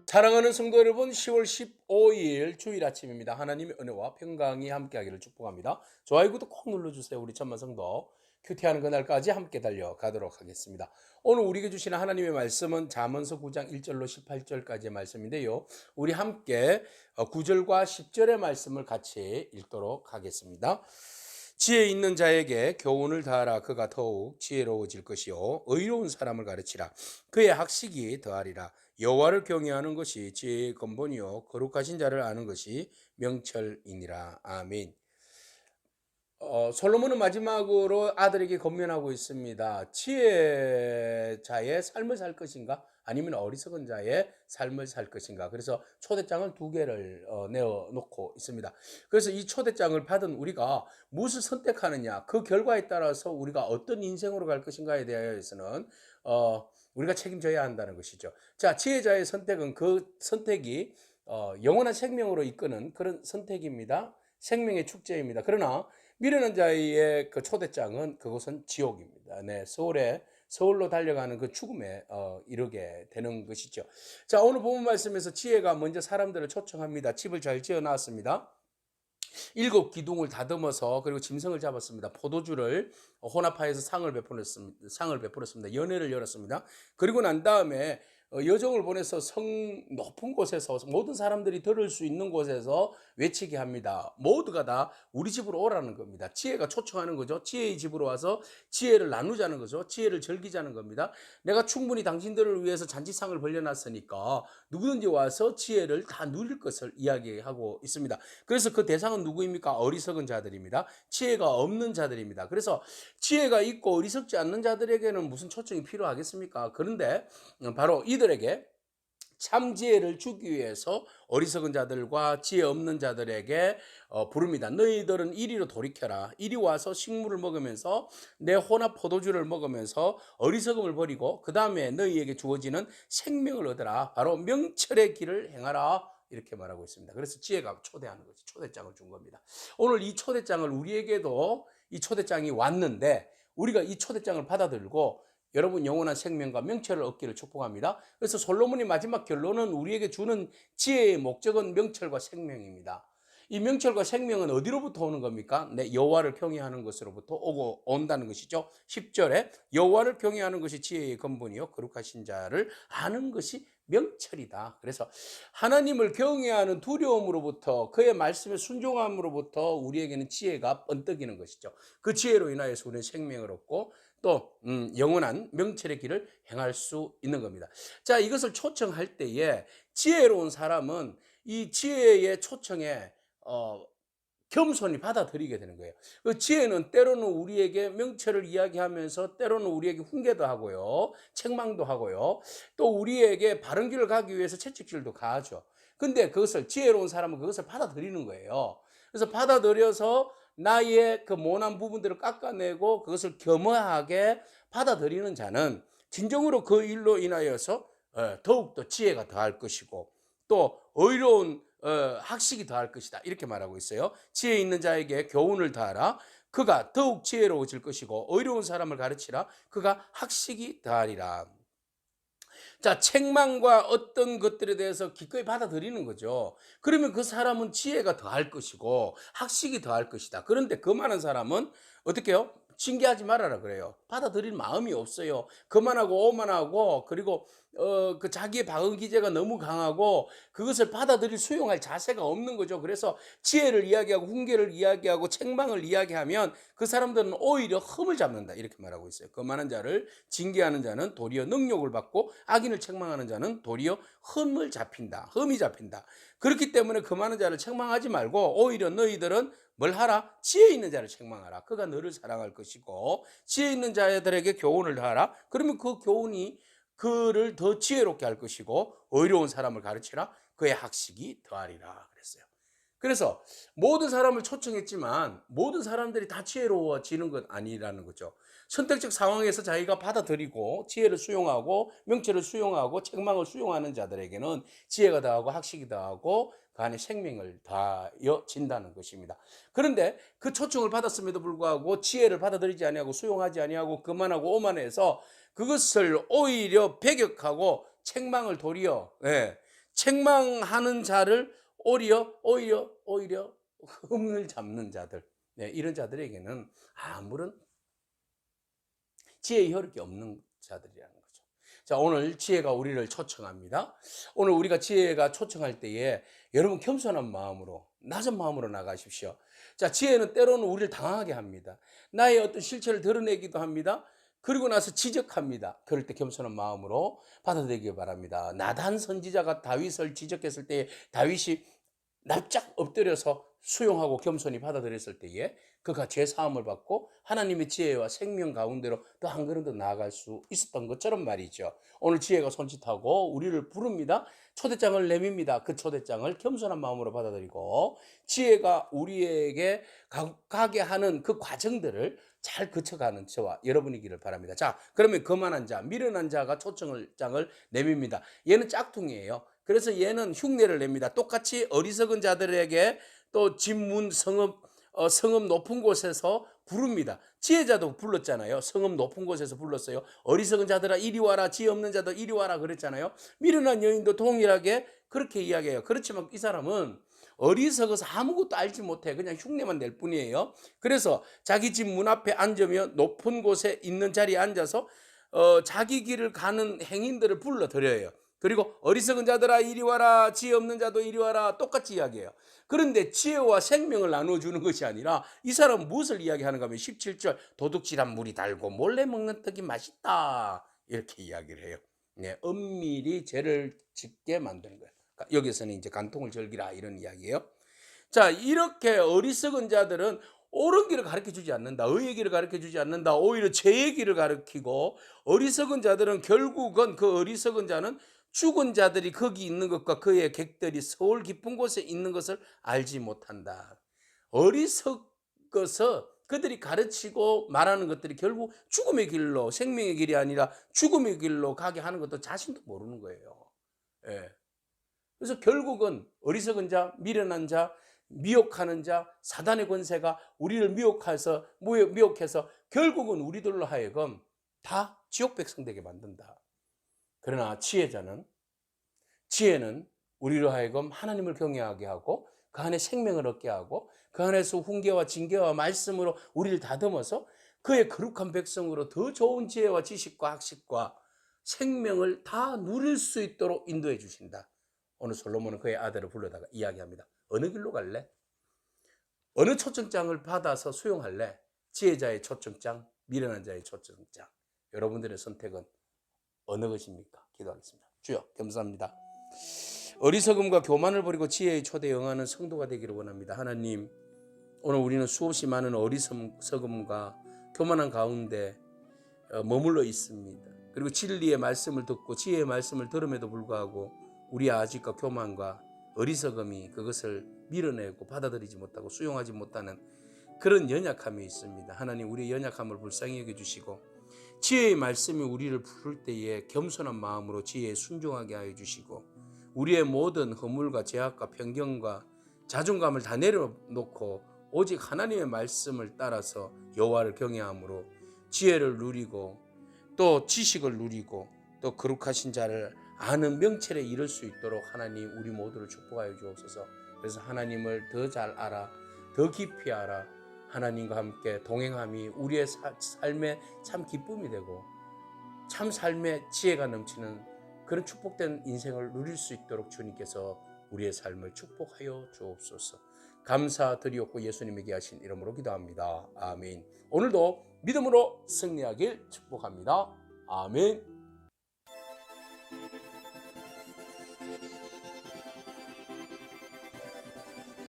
사랑하는 성도 여러분, 10월 15일 주일 아침입니다. 하나님의 은혜와 평강이 함께하기를 축복합니다. 좋아요, 구독 꼭 눌러주세요. 우리 천만 성도 큐티하는 그날까지 함께 달려가도록 하겠습니다. 오늘 우리에게 주시는 하나님의 말씀은 잠언서 9장 1절로 18절까지의 말씀인데요. 우리 함께 9절과 10절의 말씀을 같이 읽도록 하겠습니다. 지혜 있는 자에게 교훈을 다하라. 그가 더욱 지혜로워질 것이요 의로운 사람을 가르치라. 그의 학식이 더하리라. 여호와를 경외하는 것이 지혜의 근본이요 거룩하신 자를 아는 것이 명철이니라. 아멘. 솔로몬은 마지막으로 아들에게 권면하고 있습니다. 지혜자의 삶을 살 것인가? 아니면 어리석은 자의 삶을 살 것인가? 그래서 초대장을 두 개를 내어놓고 있습니다. 그래서 이 초대장을 받은 우리가 무엇을 선택하느냐, 그 결과에 따라서 우리가 어떤 인생으로 갈 것인가에 대해서는 우리가 책임져야 한다는 것이죠. 자, 지혜자의 선택은 그 선택이 영원한 생명으로 이끄는 그런 선택입니다. 생명의 축제입니다. 그러나 미련한 자의 그 초대장은 그곳은 지옥입니다. 네, 서울로 달려가는 그 죽음에 이르게 되는 것이죠. 자, 오늘 본문 말씀에서 지혜가 먼저 사람들을 초청합니다. 집을 잘 지어 놨습니다. 7기둥을 다듬어서 그리고 짐승을 잡았습니다. 포도주를 혼합하여서 상을 베풀었습니다. 연회를 열었습니다. 그리고 난 다음에 여종을 보내서 성 높은 곳에서 모든 사람들이 들을 수 있는 곳에서 외치게 합니다. 모두가 다 우리 집으로 오라는 겁니다. 지혜가 초청하는 거죠. 지혜의 집으로 와서 지혜를 나누자는 거죠. 지혜를 즐기자는 겁니다. 내가 충분히 당신들을 위해서 잔치상을 벌려놨으니까 누구든지 와서 지혜를 다 누릴 것을 이야기하고 있습니다. 그래서 그 대상은 누구입니까? 어리석은 자들입니다. 지혜가 없는 자들입니다. 그래서 지혜가 있고 어리석지 않는 자들에게는 무슨 초청이 필요하겠습니까? 그런데 바로 이들에게 참 지혜를 주기 위해서 어리석은 자들과 지혜 없는 자들에게 부릅니다. 너희들은 이리로 돌이켜라. 이리 와서 식물을 먹으면서 내 혼합 포도주를 먹으면서 어리석음을 버리고 그 다음에 너희에게 주어지는 생명을 얻어라. 바로 명철의 길을 행하라. 이렇게 말하고 있습니다. 그래서 지혜가 초대하는 거죠. 초대장을 준 겁니다. 오늘 이 초대장을 우리에게도 이 초대장이 왔는데 우리가 이 초대장을 받아들고 여러분 영원한 생명과 명철을 얻기를 축복합니다. 그래서 솔로몬의 마지막 결론은 우리에게 주는 지혜의 목적은 명철과 생명입니다. 이 명철과 생명은 어디로부터 오는 겁니까? 네, 여호와를 경외하는 것으로부터 온다는 것이죠. 10절에 여호와를 경외하는 것이 지혜의 근본이요 거룩하신 자를 아는 것이 명철이다. 그래서 하나님을 경외하는 두려움으로부터 그의 말씀에 순종함으로부터 우리에게는 지혜가 번뜩이는 것이죠. 그 지혜로 인하여서 우리는 생명을 얻고 또 영원한 명철의 길을 행할 수 있는 겁니다. 자, 이것을 초청할 때에 지혜로운 사람은 이 지혜의 초청에 겸손히 받아들이게 되는 거예요. 그 지혜는 때로는 우리에게 명철을 이야기하면서 때로는 우리에게 훈계도 하고요. 책망도 하고요. 또 우리에게 바른 길을 가기 위해서 채찍질도 가하죠. 근데 그것을 지혜로운 사람은 그것을 받아들이는 거예요. 그래서 받아들여서 나의 그 모난 부분들을 깎아내고 그것을 겸허하게 받아들이는 자는 진정으로 그 일로 인하여서 더욱더 지혜가 더할 것이고 또 의로운 학식이 더할 것이다. 이렇게 말하고 있어요. 지혜 있는 자에게 교훈을 다하라. 그가 더욱 지혜로워질 것이고 의로운 사람을 가르치라. 그가 학식이 더하리라. 자, 책망과 어떤 것들에 대해서 기꺼이 받아들이는 거죠. 그러면 그 사람은 지혜가 더할 것이고 학식이 더할 것이다. 그런데 그 많은 사람은 어떻게 해요? 징계하지 말아라 그래요. 받아들일 마음이 없어요. 그만하고 오만하고 그리고 그 자기의 방어 기제가 너무 강하고 그것을 받아들일 수용할 자세가 없는 거죠. 그래서 지혜를 이야기하고 훈계를 이야기하고 책망을 이야기하면 그 사람들은 오히려 흠을 잡는다. 이렇게 말하고 있어요. 그만한 자를 징계하는 자는 도리어 능욕을 받고 악인을 책망하는 자는 도리어 흠이 잡힌다. 그렇기 때문에 그만한 자를 책망하지 말고 오히려 너희들은 뭘 하라? 지혜 있는 자를 책망하라. 그가 너를 사랑할 것이고 지혜 있는 자들에게 교훈을 하라. 그러면 그 교훈이 그를 더 지혜롭게 할 것이고 의로운 사람을 가르치라. 그의 학식이 더하리라 그랬어요. 그래서 모든 사람을 초청했지만 모든 사람들이 다 지혜로워지는 것 아니라는 거죠. 선택적 상황에서 자기가 받아들이고 지혜를 수용하고 명철을 수용하고 책망을 수용하는 자들에게는 지혜가 더하고 학식이 더하고 그 안에 생명을 더하여진다는 것입니다. 그런데 그 초청을 받았음에도 불구하고 지혜를 받아들이지 아니하고 수용하지 아니하고 그만하고 오만해서 그것을 오히려 배격하고 책망을 도리어 책망하는 자를 오히려 흠을 잡는 자들, 네, 이런 자들에게는 아무런 지혜의 혈육이 없는 자들이라는 거죠. 자, 오늘 지혜가 우리를 초청합니다. 오늘 우리가 지혜가 초청할 때에 여러분 겸손한 마음으로, 낮은 마음으로 나가십시오. 자, 지혜는 때로는 우리를 당하게 합니다. 나의 어떤 실체를 드러내기도 합니다. 그리고 나서 지적합니다. 그럴 때 겸손한 마음으로 받아들이기 바랍니다. 나단 선지자가 다윗을 지적했을 때 다윗이 납작 엎드려서 수용하고 겸손히 받아들였을 때에 그가 죄 사함을 받고 하나님의 지혜와 생명 가운데로 또 한 걸음 더 나아갈 수 있었던 것처럼 말이죠. 오늘 지혜가 손짓하고 우리를 부릅니다. 초대장을 내밉니다. 그 초대장을 겸손한 마음으로 받아들이고 지혜가 우리에게 가게 하는 그 과정들을 잘 거쳐가는 저와 여러분이기를 바랍니다. 자, 그러면 거만한 자, 미련한 자가 초청장을 내밉니다. 얘는 짝퉁이에요. 그래서 얘는 흉내를 냅니다. 똑같이 어리석은 자들에게 또 집문 성읍 높은 곳에서 부릅니다. 지혜자도 불렀잖아요. 성읍 높은 곳에서 불렀어요. 어리석은 자들아 이리 와라, 지혜 없는 자들 이리 와라 그랬잖아요. 미련한 여인도 동일하게 그렇게 이야기해요. 그렇지만 이 사람은 어리석어서 아무것도 알지 못해. 그냥 흉내만 낼 뿐이에요. 그래서 자기 집 문 앞에 앉으며 높은 곳에 있는 자리에 앉아서 자기 길을 가는 행인들을 불러들여요. 그리고 어리석은 자들아 이리 와라, 지혜 없는 자도 이리 와라, 똑같이 이야기해요. 그런데 지혜와 생명을 나눠주는 것이 아니라 이 사람은 무엇을 이야기하는가 하면 17절 도둑질한 물이 달고 몰래 먹는 떡이 맛있다 이렇게 이야기를 해요. 네, 은밀히 죄를 짓게 만드는 거예요. 그러니까 여기서는 이제 간통을 즐기라 이런 이야기예요. 자, 이렇게 어리석은 자들은 옳은 길을 가르쳐 주지 않는다. 의의 길을 가르쳐 주지 않는다. 오히려 죄의 길을 가르치고 어리석은 자들은 결국은 그 어리석은 자는 죽은 자들이 거기 있는 것과 그의 객들이 서울 깊은 곳에 있는 것을 알지 못한다. 어리석어서 그들이 가르치고 말하는 것들이 결국 죽음의 길로, 생명의 길이 아니라 죽음의 길로 가게 하는 것도 자신도 모르는 거예요. 예. 그래서 결국은 어리석은 자, 미련한 자, 미혹하는 자, 사단의 권세가 우리를 미혹해서 결국은 우리들로 하여금 다 지옥 백성 되게 만든다. 그러나 지혜는 우리로 하여금 하나님을 경외하게 하고 그 안에 생명을 얻게 하고 그 안에서 훈계와 징계와 말씀으로 우리를 다듬어서 그의 거룩한 백성으로 더 좋은 지혜와 지식과 학식과 생명을 다 누릴 수 있도록 인도해 주신다. 오늘 솔로몬은 그의 아들을 불러다가 이야기합니다. 어느 길로 갈래? 어느 초청장을 받아서 수용할래? 지혜자의 초청장, 미련한 자의 초청장. 여러분들의 선택은 어느 것입니까? 기도하겠습니다. 주여, 감사합니다. 어리석음과 교만을 버리고 지혜의 초대에 응하는 성도가 되기를 원합니다. 하나님, 오늘 우리는 수없이 많은 어리석음과 교만한 가운데 머물러 있습니다. 그리고 진리의 말씀을 듣고 지혜의 말씀을 들음에도 불구하고 우리의 아직과 교만과 어리석음이 그것을 밀어내고 받아들이지 못하고 수용하지 못하는 그런 연약함이 있습니다. 하나님, 우리의 연약함을 불쌍히 여겨주시고 지혜의 말씀이 우리를 부를 때에 겸손한 마음으로 지혜에 순종하게 하여 주시고 우리의 모든 허물과 죄악과 편견과 자존감을 다 내려놓고 오직 하나님의 말씀을 따라서 여호와를 경외함으로 지혜를 누리고 또 지식을 누리고 또 거룩하신 자를 아는 명철에 이를 수 있도록 하나님 우리 모두를 축복하여 주옵소서. 그래서 하나님을 더 잘 알아, 더 깊이 알아 하나님과 함께 동행함이 우리의 삶에 참 기쁨이 되고 참 삶에 지혜가 넘치는 그런 축복된 인생을 누릴 수 있도록 주님께서 우리의 삶을 축복하여 주옵소서. 감사드리옵고 예수님에게 하신 이름으로 기도합니다. 아멘. 오늘도 믿음으로 승리하길 축복합니다. 아멘.